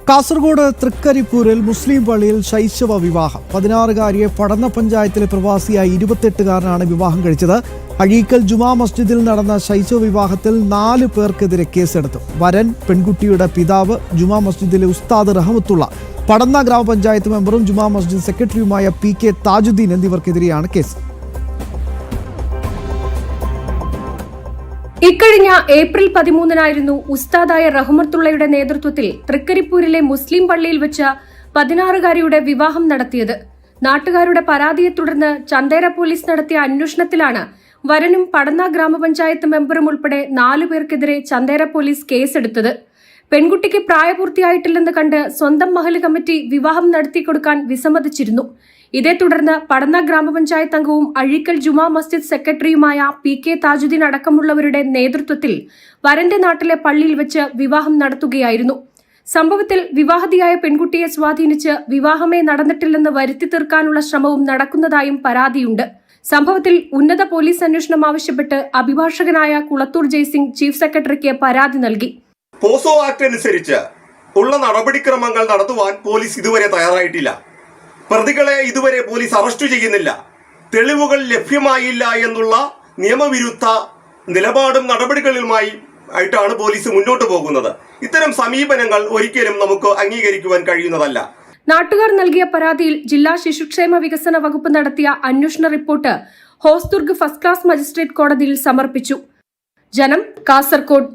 കാസർഗോഡ് തൃക്കരിപ്പൂരിൽ മുസ്ലിം പള്ളിയിൽ ശൈശവ വിവാഹം. 16-കാരിയെ പടന്ന പഞ്ചായത്തിലെ പ്രവാസിയായ 28-കാരനാണ് വിവാഹം കഴിച്ചത്. അഴീക്കൽ ജുമാ മസ്ജിദിൽ നടന്ന ശൈശവ വിവാഹത്തിൽ 4 പേർക്കെതിരെ കേസെടുത്തു. വരൻ, പെൺകുട്ടിയുടെ പിതാവ്, ജുമാ മസ്ജിദിലെ ഉസ്താദ് റഹമത്തുള്ള, പടന്ന ഗ്രാമപഞ്ചായത്ത് മെമ്പറും ജുമാ മസ്ജിദ് സെക്രട്ടറിയുമായ PK താജുദ്ദീൻ എന്നിവർക്കെതിരെയാണ് കേസ്. ഇക്കഴിഞ്ഞ ഏപ്രിൽ 13-നായിരുന്നു ഉസ്താദായ റഹ്മത്തുള്ളയുടെ നേതൃത്വത്തിൽ തൃക്കരിപ്പൂരിലെ മുസ്ലിം പള്ളിയിൽ വെച്ച് 16-കാരിയുടെ വിവാഹം നടത്തിയത്. നാട്ടുകാരുടെ പരാതിയെ തുടർന്ന് ചന്തേര പോലീസ് നടത്തിയ അന്വേഷണത്തിലാണ് വരനും പടന്ന ഗ്രാമപഞ്ചായത്ത് മെമ്പറും ഉൾപ്പെടെ 4 പേർക്കെതിരെ ചന്തേര പോലീസ് കേസെടുത്തത്. പെൺകുട്ടിക്ക് പ്രായപൂർത്തിയായിട്ടില്ലെന്ന് കണ്ട് സ്വന്തം മഹല്ല് കമ്മിറ്റി വിവാഹം നടത്തിക്കൊടുക്കാൻ വിസമ്മതിച്ചിരുന്നു. ഇതേ തുടർന്ന് പടന്ന ഗ്രാമപഞ്ചായത്ത് അംഗവും അഴീക്കൽ ജുമാ മസ്ജിദ് സെക്രട്ടറിയുമായ PK താജുദ്ദീൻ അടക്കമുള്ളവരുടെ നേതൃത്വത്തിൽ വരന്റെ നാട്ടിലെ പള്ളിയിൽ വെച്ച് വിവാഹം നടത്തുകയായിരുന്നു. സംഭവത്തിൽ വിവാഹിതയായ പെൺകുട്ടിയെ സ്വാധീനിച്ച് വിവാഹമേ നടന്നിട്ടില്ലെന്ന് വരുത്തി തീർക്കാനുള്ള ശ്രമവും നടക്കുന്നതായും പരാതിയുണ്ട്. സംഭവത്തിൽ ഉന്നത പോലീസ് അന്വേഷണം ആവശ്യപ്പെട്ട് അഭിഭാഷകനായ കുളത്തൂർ ജയ്സിംഗ് ചീഫ് സെക്രട്ടറിക്ക് പരാതി നൽകി. പോസോ ആക്ട് അനുസരിച്ച് ഉള്ള നടപടിക്രമങ്ങൾ നടത്തുവാൻ പോലീസ് ഇതുവരെ തയ്യാറായിട്ടില്ല. പ്രതികളെ ഇതുവരെ പോലീസ് അറസ്റ്റ് ചെയ്യുന്നില്ല. തെളിവുകൾ ലഭ്യമായില്ല എന്നുള്ള നിയമവിരുദ്ധ നിലപാടും നടപടികളുമായി ആയിട്ടാണ് പോലീസ് മുന്നോട്ട് പോകുന്നത്. ഇത്തരം സമീപനങ്ങൾ ഒരിക്കലും നമുക്ക് അംഗീകരിക്കുവാൻ കഴിയുന്നതല്ല. നാട്ടുകാർ നൽകിയ പരാതിയിൽ ജില്ലാ ശിശുക്ഷേമ വികസന വകുപ്പ് നടത്തിയ അന്വേഷണ report Hosdurg first class magistrate കോടതിയിൽ സമർപ്പിച്ചു. ജനം, കാസർഗോഡ്.